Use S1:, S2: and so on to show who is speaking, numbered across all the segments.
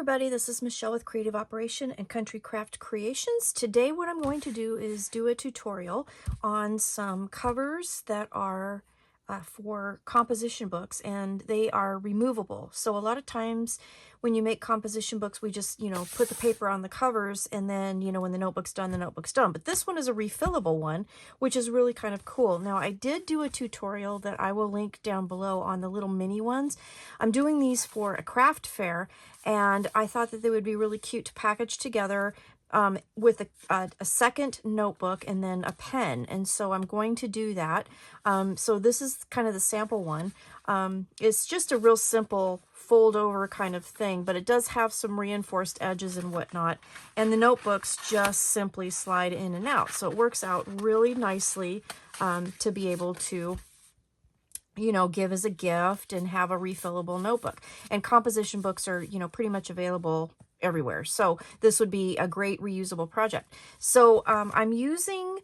S1: Everybody, this is Michelle with Creative Operation and Country Craft Creations. Today what I'm going to do is do a tutorial on some covers that are for composition books, and they are removable. So a lot of times when you make composition books, we just, put the paper on the covers, and then, when the notebook's done, the notebook's done. But this one is a refillable one, which is really kind of cool. Now, I did do a tutorial that I will link down below on the little mini ones. I'm doing these for a craft fair, and I thought that they would be really cute to package together with a second notebook and then a pen. And so I'm going to do that. So this is kind of the sample one. It's just a real simple fold over kind of thing, but it does have some reinforced edges and whatnot. And the notebooks just simply slide in and out. So it works out really nicely to be able to give as a gift and have a refillable notebook. And composition books are, pretty much available everywhere. So this would be a great reusable project. So I'm using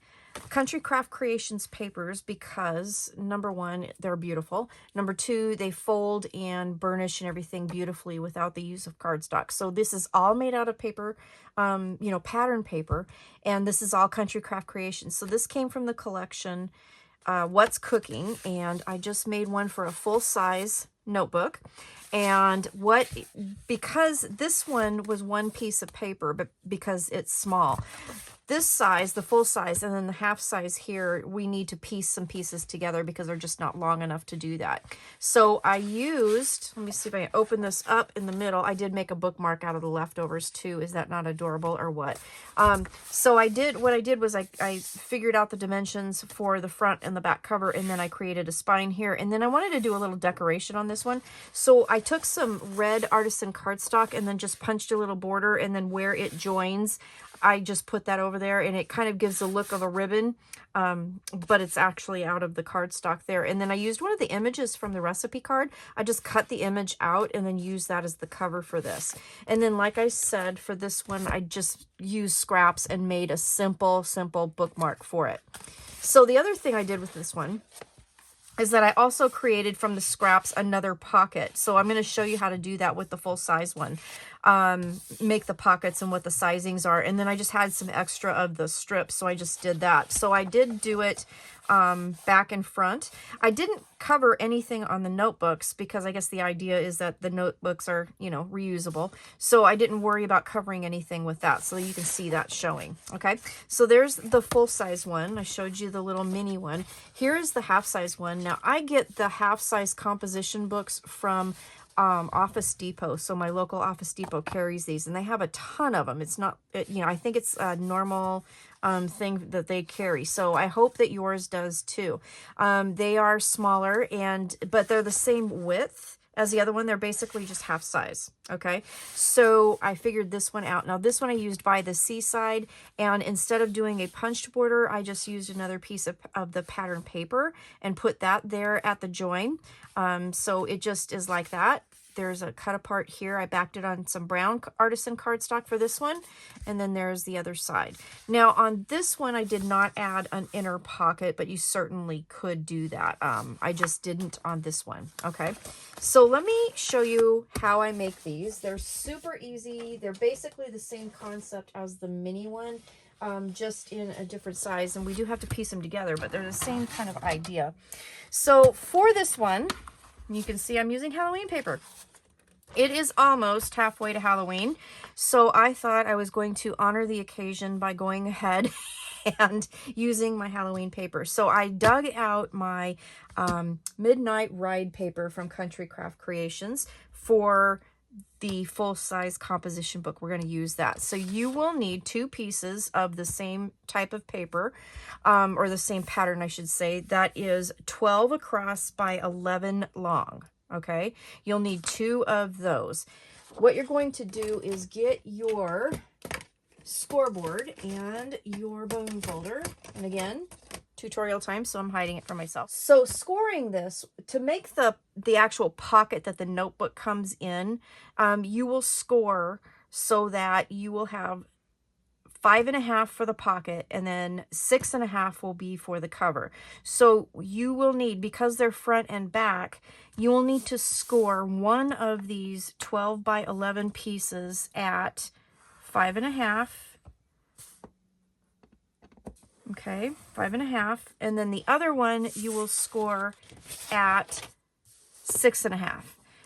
S1: Country Craft Creations papers because, number one, they're beautiful. Number two, they fold and burnish and everything beautifully without the use of cardstock. So this is all made out of paper, pattern paper, and this is all Country Craft Creations. So this came from the collection What's Cooking, and I just made one for a full-size notebook. And because this one was one piece of paper, but because it's small, this size, the full size, and then the half size here, we need to piece some pieces together because they're just not long enough to do that. So I used, let me see if I can open this up in the middle. I did make a bookmark out of the leftovers too. Is that not adorable or what? So what I did was I figured out the dimensions for the front and the back cover, and then I created a spine here. And then I wanted to do a little decoration on this one. So I took some red artisan cardstock and then just punched a little border, and then where it joins, I just put that over there, and it kind of gives the look of a ribbon, but it's actually out of the cardstock there. And then I used one of the images from the recipe card. I just cut the image out and then used that as the cover for this. And then, like I said, for this one, I just used scraps and made a simple bookmark for it. So the other thing I did with this one is that I also created from the scraps another pocket. So I'm going to show you how to do that with the full size one. Make the pockets and what the sizings are. And then I just had some extra of the strips, so I just did that. So I did do it back and front. I didn't cover anything on the notebooks because I guess the idea is that the notebooks are, reusable. So I didn't worry about covering anything with that. So you can see that showing. Okay. So there's the full size one. I showed you the little mini one. Here is the half size one. Now I get the half size composition books from Office Depot. So my local Office Depot carries these, and they have a ton of them. It's not, I think it's a normal thing that they carry. So I hope that yours does too. They are smaller, but they're the same width as the other one. They're basically just half size. Okay. So I figured this one out. Now this one I used by the seaside, and instead of doing a punched border, I just used another piece of the pattern paper and put that there at the join. So it just is like that. There's a cut apart here. I backed it on some brown artisan cardstock for this one. And then there's the other side. Now on this one, I did not add an inner pocket, but you certainly could do that. I just didn't on this one. Okay. So let me show you how I make these. They're super easy. They're basically the same concept as the mini one, just in a different size. And we do have to piece them together, but they're the same kind of idea. So for this one, you can see I'm using Halloween paper. It is almost halfway to Halloween, so I thought I was going to honor the occasion by going ahead and using my Halloween paper. So I dug out my Midnight Ride paper from Country Craft Creations for the full-size composition book. We're going to use that. So you will need 2 pieces of the same type of paper, or the same pattern, I should say. That is 12 across by 11 long. Okay, you'll need 2 of those. What you're going to do is get your scoreboard and your bone folder, and again, tutorial time, so I'm hiding it from myself. So scoring this, to make the actual pocket that the notebook comes in, you will score so that you will have 5.5 for the pocket, and then 6.5 will be for the cover. So you will need, because they're front and back, you will need to score one of these 12 by 11 pieces at 5.5. Okay, 5.5, and then the other one you will score at 6.5.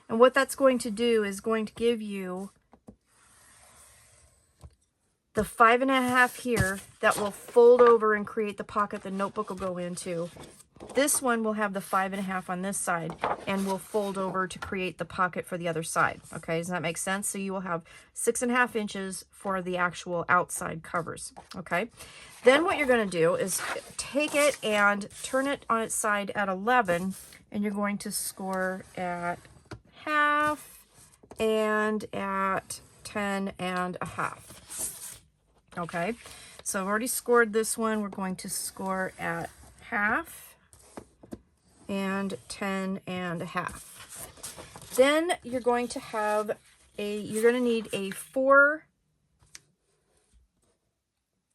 S1: And what that's going to do is going to give you the 5.5 here that will fold over and create the pocket the notebook will go into. This one will have the 5.5 on this side and will fold over to create the pocket for the other side. Okay, does that make sense? So you will have 6.5 inches for the actual outside covers. Okay, then what you're going to do is take it and turn it on its side at 11, and you're going to score at half and at 10.5. Okay, so I've already scored this one. We're going to score at half and 10.5. Then you're going to have you're going to need a 4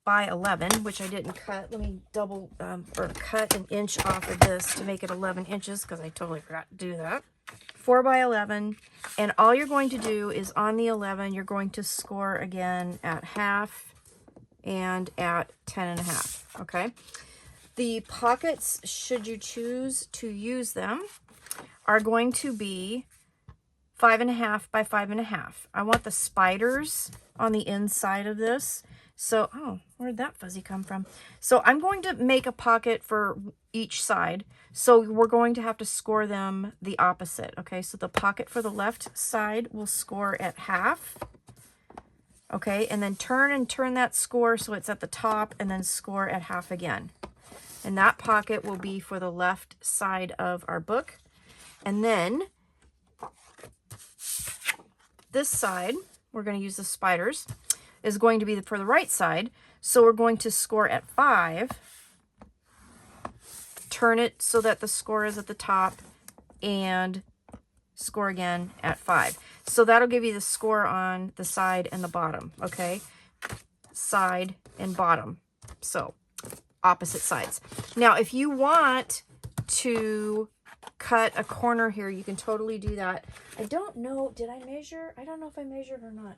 S1: by 11, which I didn't cut. Let me or cut an inch off of this to make it 11 inches, because I totally forgot to do that. 4 by 11, and all you're going to do is on the 11, you're going to score again at half and at 10.5. Okay, the pockets, should you choose to use them, are going to be 5.5 by 5.5. I want the spiders on the inside of this. So, oh, where'd that fuzzy come from? So I'm going to make a pocket for each side. So we're going to have to score them the opposite. Okay, so the pocket for the left side will score at half. Okay, and then turn that score so it's at the top, and then score at half again. And that pocket will be for the left side of our book. And then this side, we're going to use the spiders, is going to be for the right side. So we're going to score at 5, turn it so that the score is at the top, and score again at 5. So that'll give you the score on the side and the bottom. Okay, side and bottom. So opposite sides. Now, if you want to cut a corner here, you can totally do that. I don't know, did I measure? I don't know if I measured or not.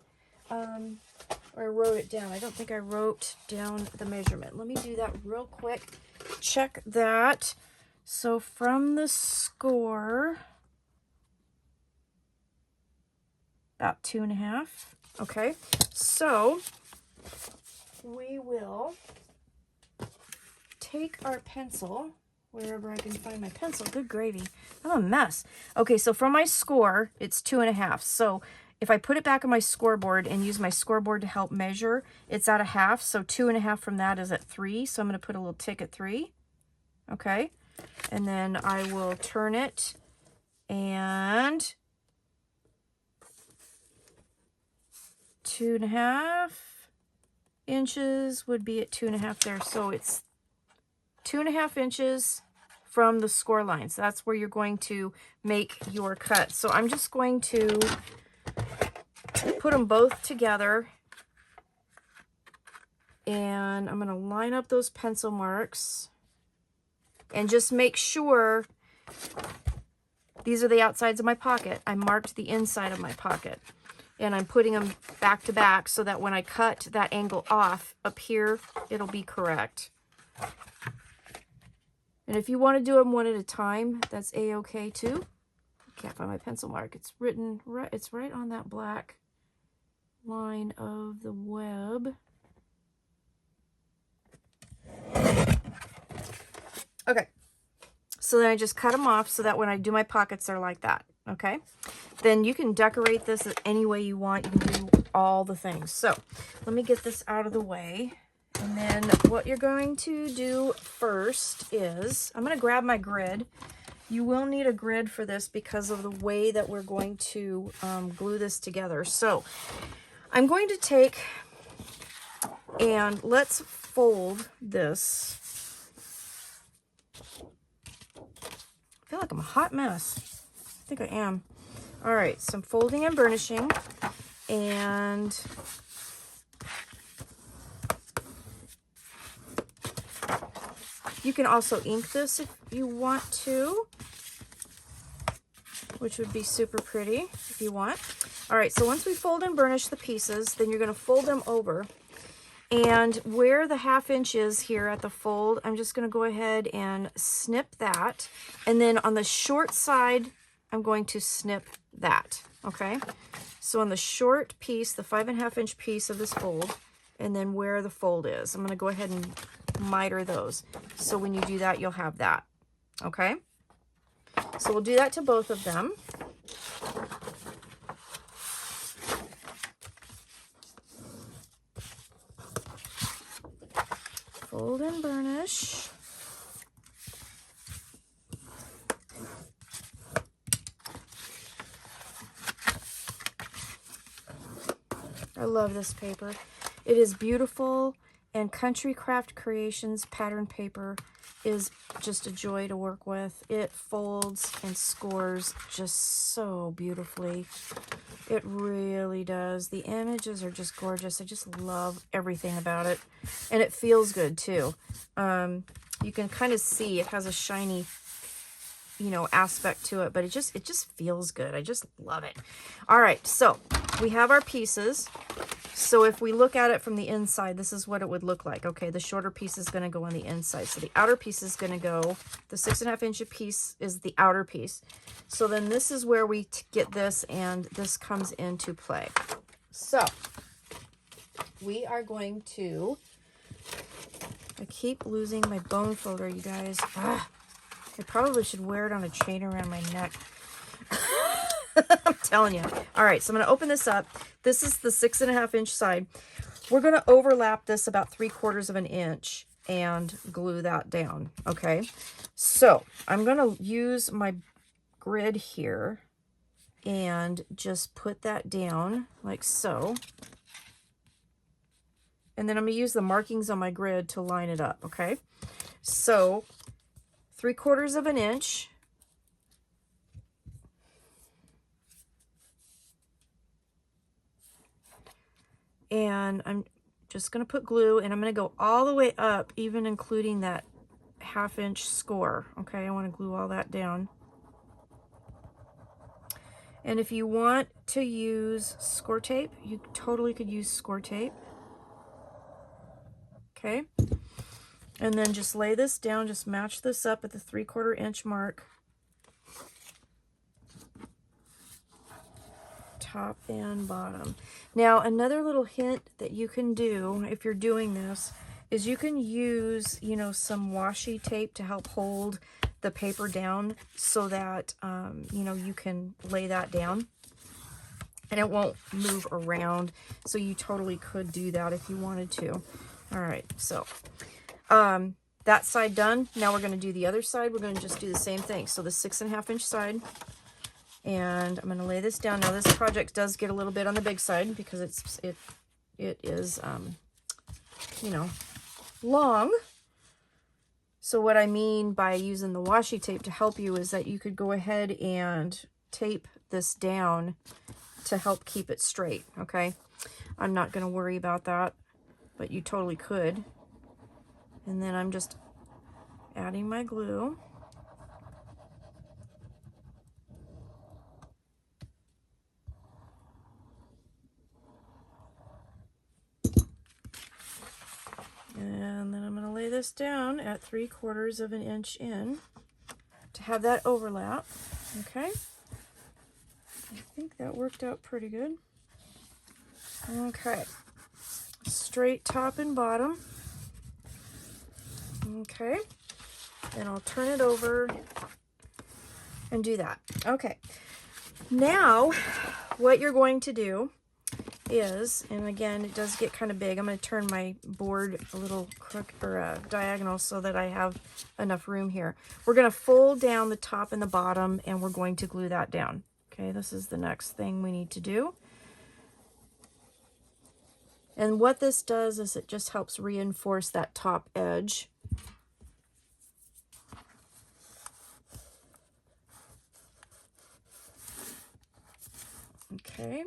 S1: Or I wrote it down. I don't think I wrote down the measurement. Let me do that real quick. Check that. So from the score, about 2.5. Okay, so we will take our pencil, wherever I can find my pencil. Good gravy. I'm a mess. Okay, so from my score, it's 2.5. So if I put it back on my scoreboard and use my scoreboard to help measure, it's at a half. So 2.5 from that is at 3. So I'm going to put a little tick at 3. Okay, and then I will turn it, and 2.5 inches would be at 2.5 there. So it's 2.5 inches from the score line. So that's where you're going to make your cut. So I'm just going to put them both together, and I'm going to line up those pencil marks and just make sure these are the outsides of my pocket. I marked the inside of my pocket, and I'm putting them back to back so that when I cut that angle off up here, it'll be correct. And if you want to do them one at a time, that's a-okay too. I can't find my pencil mark. It's written right, it's right on that black line of the web. Okay, so then I just cut them off so that when I do my pockets, they're like that. Okay, then you can decorate this any way you want. You can do all the things. So let me get this out of the way. And then what you're going to do first is, I'm going to grab my grid. You will need a grid for this because of the way that we're going to glue this together. So I'm going to take, and let's fold this. I feel like I'm a hot mess. I think I am. All right, some folding and burnishing. And you can also ink this if you want to, which would be super pretty if you want. All right, so once we fold and burnish the pieces, then you're going to fold them over. And where the 1/2 inch is here at the fold, I'm just going to go ahead and snip that. And then on the short side, I'm going to snip that, okay? So on the short piece, the 5.5 inch piece of this fold, and then where the fold is, I'm going to go ahead and miter those. So when you do that, you'll have that, okay? So we'll do that to both of them. Fold and burnish. I love this paper. It is beautiful, and Country Craft Creations pattern paper is just a joy to work with. It folds and scores just so beautifully. It really does. The images are just gorgeous. I just love everything about it. And it feels good too. You can kind of see it has a shiny, you know, aspect to it, but it just feels good. I just love it. All right, so we have our pieces. So if we look at it from the inside, this is what it would look like. Okay, the shorter piece is going to go on the inside. So the outer piece is going to go, the 6.5 inch piece is the outer piece. So then this is where we get this, and this comes into play. So we are going to, I keep losing my bone folder, you guys. I probably should wear it on a chain around my neck. I'm telling you. All right, so I'm going to open this up. This is the 6.5 inch side. We're going to overlap this about 3/4 of an inch and glue that down. Okay, so I'm going to use my grid here and just put that down like so. And then I'm going to use the markings on my grid to line it up. Okay, so 3/4 of an inch. And I'm just going to put glue, and I'm going to go all the way up, even including that 1/2 inch score. Okay, I want to glue all that down. And if you want to use score tape, you totally could use score tape. Okay, and then just lay this down, just match this up at the 3/4 inch mark. Top and bottom. Now, another little hint that you can do if you're doing this is you can use, you know, some washi tape to help hold the paper down so that, you know, you can lay that down and it won't move around. So you totally could do that if you wanted to. All right, so that side done. Now we're going to do the other side. We're going to just do the same thing. So the 6.5 inch side. And I'm going to lay this down. Now this project does get a little bit on the big side because it is, you know, long. So what I mean by using the washi tape to help you is that you could go ahead and tape this down to help keep it straight, okay? I'm not going to worry about that, but you totally could. And then I'm just adding my glue. And then I'm going to lay this down at 3/4 of an inch in to have that overlap. Okay. I think that worked out pretty good. Okay. Straight top and bottom. Okay. And I'll turn it over and do that. Okay. Now, what you're going to do is, and again, it does get kind of big. I'm going to turn my board a little diagonal so that I have enough room here. We're going to fold down the top and the bottom, and we're going to glue that down. Okay, this is the next thing we need to do. And what this does is it just helps reinforce that top edge. Okay.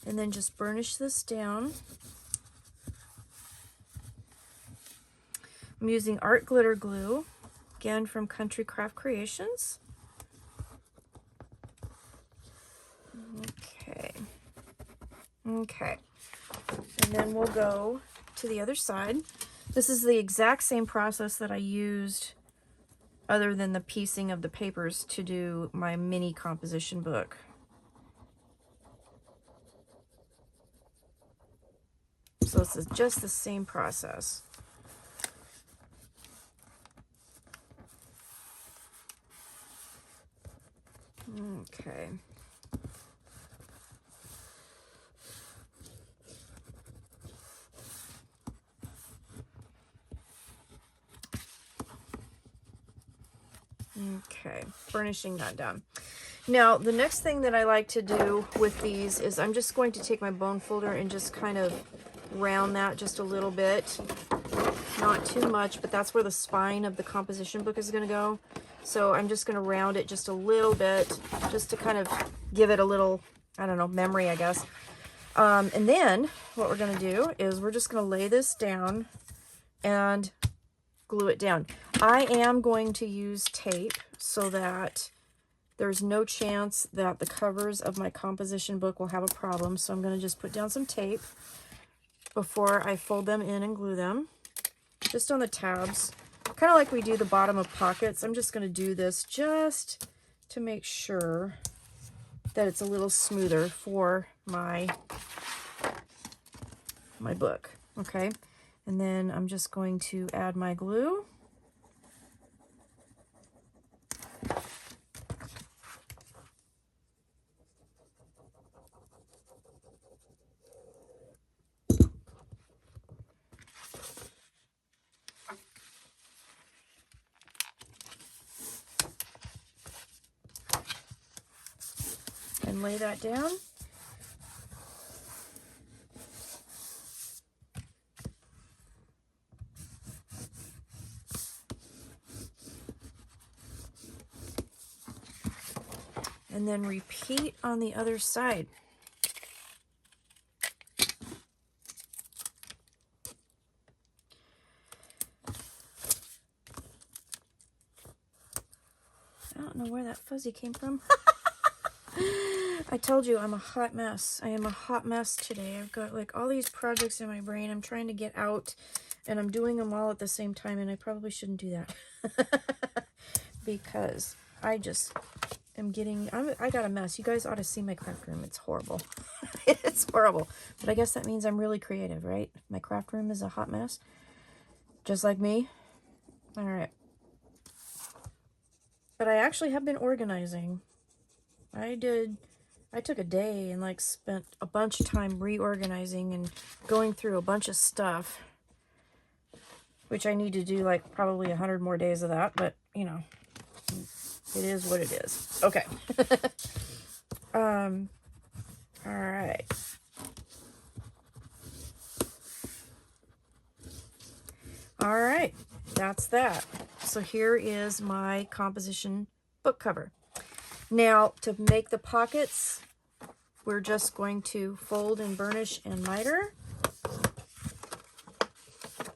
S1: And then just burnish this down. I'm using art glitter glue, again from Country Craft Creations. Okay. Okay. And then we'll go to the other side. This is the exact same process that I used, other than the piecing of the papers, to do my mini composition book. So this is just the same process. Okay. Okay, burnishing that down. Now, the next thing that I like to do with these is I'm just going to take my bone folder and just kind of round that just a little bit. Not too much, but that's where the spine of the composition book is going to go. So I'm just going to round it just a little bit, just to kind of give it a little, I don't know, memory, I guess. And then what we're going to do is we're just going to lay this down and glue it down. I am going to use tape so that there's no chance that the covers of my composition book will have a problem. So I'm going to just put down some tape before I fold them in and glue them, just on the tabs. Kind of like we do the bottom of pockets. I'm just going to do this just to make sure that it's a little smoother for my book. Okay, and then I'm just going to add my glue. And lay that down. And then repeat on the other side. I don't know where that fuzzy came from. I told you I'm a hot mess. I am a hot mess today. I've got like all these projects in my brain I'm trying to get out, and I'm doing them all at the same time, and I probably shouldn't do that. Because I just am I got a mess. You guys ought to see my craft room. It's horrible. It's horrible. But I guess that means I'm really creative, right? My craft room is a hot mess. Just like me. All right. But I actually have been organizing. I took a day and like spent a bunch of time reorganizing and going through a bunch of stuff, which I need to do like probably 100 more days of that, but you know, it is what it is. Okay. All right. All right, that's that. So here is my composition book cover. Now, to make the pockets, we're just going to fold and burnish and miter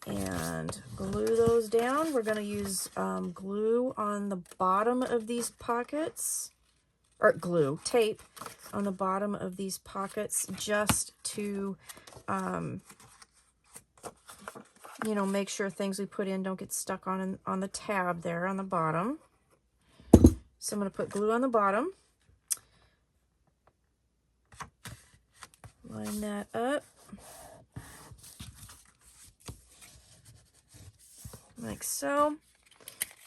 S1: and glue those down. We're going to use glue on the bottom of these pockets, or tape on the bottom of these pockets, just to, you know, make sure things we put in don't get stuck on the tab there on the bottom. So I'm going to put glue on the bottom. Line that up. Like so.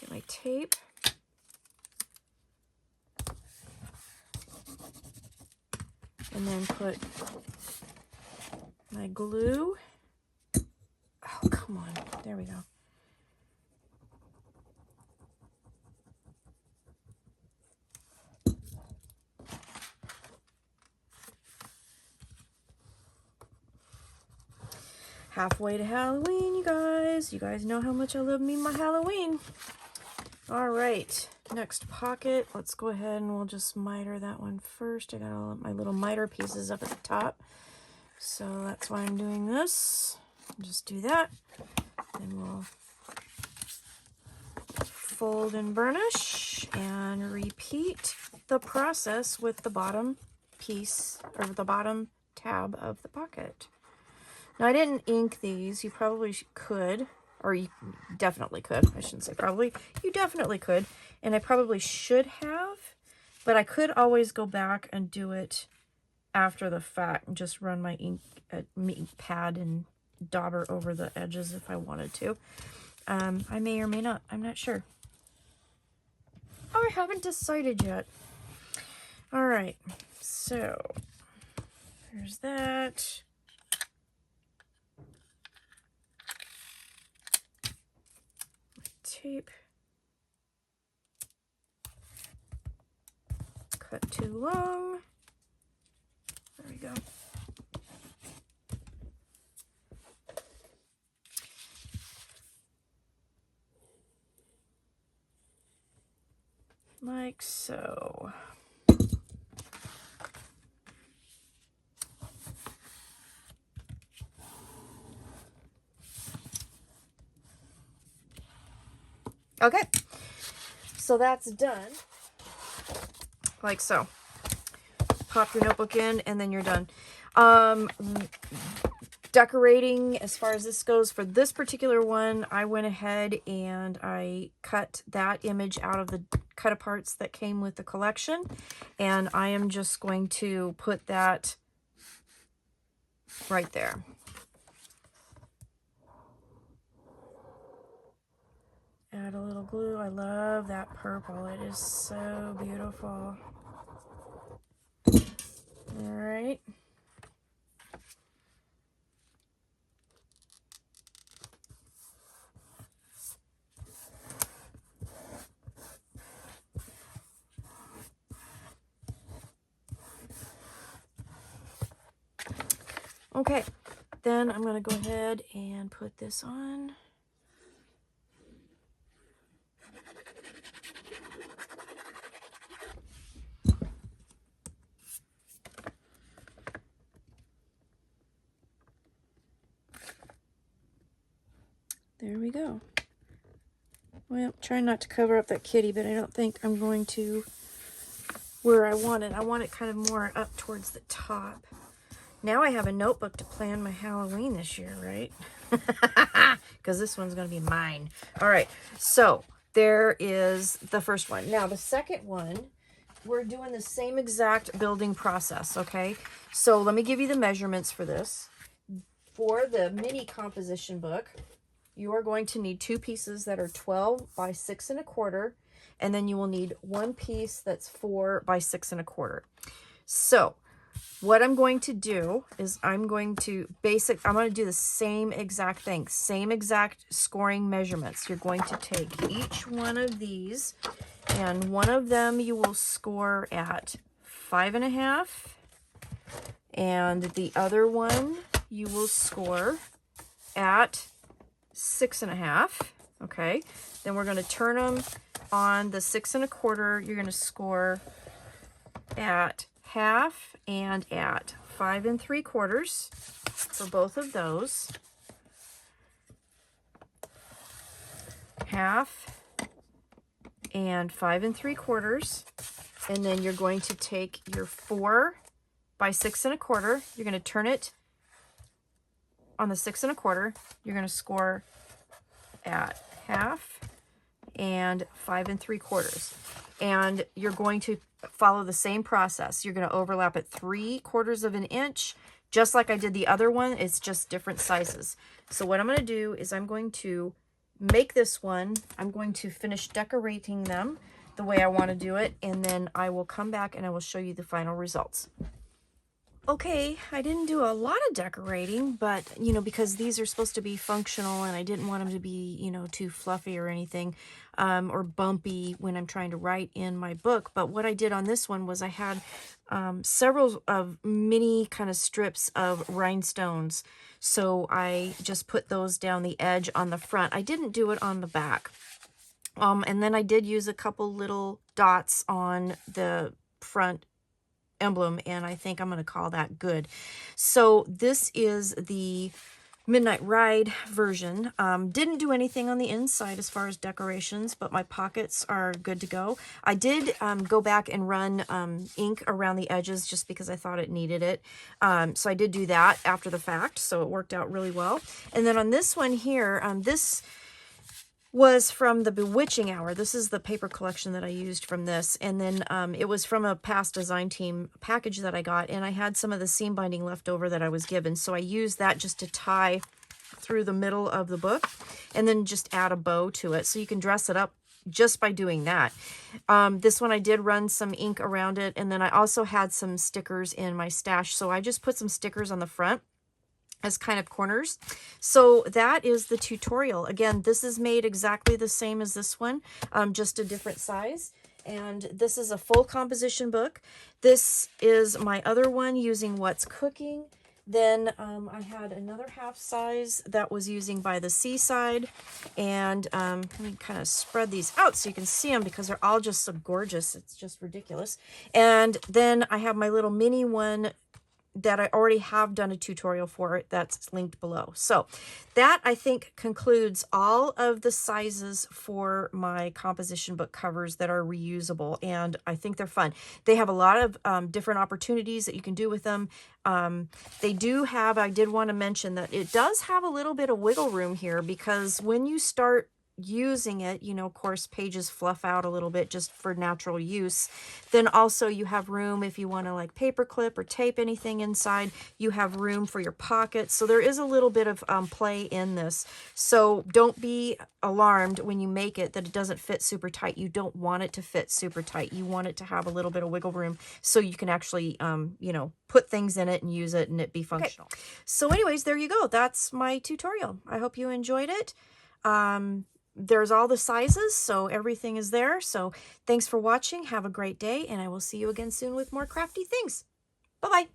S1: Get my tape. and then put my glue. Oh, come on. There we go. Halfway to Halloween, you guys. You guys know how much I love me my Halloween. All right, next pocket. Let's go ahead and we'll just miter that one first. I got all my little miter pieces up at the top. So that's why I'm doing this. Just do that. Then we'll fold and burnish and repeat the process with the bottom piece or the bottom tab of the pocket. Now, I didn't ink these. You probably could, or you definitely could. I shouldn't say probably. You definitely could, and I probably should have, but I could always go back and do it after the fact and just run my ink pad and dauber over the edges if I wanted to. I may or may not. I'm not sure. I haven't decided yet. All right, so there's that. Tape. Cut too long. There we go. Like so. Okay, so that's done, like so. Pop your notebook in, and then you're done. Decorating, as far as this goes, for this particular one, I went ahead and I cut that image out of the cut-aparts that came with the collection, and I am just going to put that right there. Add a little glue. I love that purple. It is so beautiful. All right. Okay, then I'm going to go ahead and put this on. There we go. Well, trying not to cover up that kitty, but I don't think I'm going to where I want it. I want it kind of more up towards the top. Now I have a notebook to plan my Halloween this year, right? Because this one's going to be mine. All right, so there is the first one. Now the second one, we're doing the same exact building process, okay? So let me give you the measurements for this. For the mini composition book, you are going to need 2 pieces that are 12 by 6 1/4, and then you will need 1 piece that's 4 by 6 1/4. So what I'm going to do is I'm going to do the same exact thing, same exact scoring measurements. You're going to take each one of these, and one of them you will score at 5 1/2, and the other one you will score at 6 1/2. Okay, then we're going to turn them on the 6 1/4. You're going to score at half and at 5 3/4 for both of those. Half and 5 3/4, and then you're going to take your 4 by 6 1/4. You're going to turn it on the 6 1/4. You're going to score at half and 5 3/4, and you're going to follow the same process. You're going to overlap at 3/4 of an inch, just like I did the other one. It's just different sizes. So what I'm going to do is I'm going to make this one. I'm going to finish decorating them the way I want to do it, and then I will come back and I will show you the final results. Okay, I didn't do a lot of decorating, but, you know, because these are supposed to be functional and I didn't want them to be, you know, too fluffy or anything, or bumpy when I'm trying to write in my book. But what I did on this one was I had several of mini kind of strips of rhinestones. So I just put those down the edge on the front. I didn't do it on the back. And then I did use a couple little dots on the front emblem, and I think I'm going to call that good. So this is the Midnight Ride version. Didn't do anything on the inside as far as decorations, but my pockets are good to go. I did go back and run ink around the edges just because I thought it needed it. So I did do that after the fact, so it worked out really well. And then on this one here, this was from the Bewitching Hour. This is the paper collection that I used from this. And then it was from a past design team package that I got. And I had some of the seam binding left over that I was given. So I used that just to tie through the middle of the book and then just add a bow to it. So you can dress it up just by doing that. This one I did run some ink around it. And then I also had some stickers in my stash. So I just put some stickers on the front as kind of corners. So that is the tutorial. Again, this is made exactly the same as this one, just a different size. And this is a full composition book. This is my other one using What's Cooking. Then I had another half size that was using By the Seaside. And let me kind of spread these out so you can see them because they're all just so gorgeous. It's just ridiculous. And then I have my little mini one that I already have done a tutorial for, that's linked below. So that, I think, concludes all of the sizes for my composition book covers that are reusable, and I think they're fun. They have a lot of different opportunities that you can do with them. They do have, I did want to mention that it does have a little bit of wiggle room here, because when you start using it, you know, of course, pages fluff out a little bit just for natural use. Then also you have room if you want to like paper clip or tape anything inside. You have room for your pockets. So there is a little bit of play in this. So don't be alarmed when you make it that it doesn't fit super tight. You don't want it to fit super tight. You want it to have a little bit of wiggle room so you can actually, you know, put things in it and use it and it be functional. Okay. So anyways, there you go. That's my tutorial. I hope you enjoyed it. There's all the sizes, so everything is there. So thanks for watching. Have a great day, and I will see you again soon with more crafty things. Bye-bye.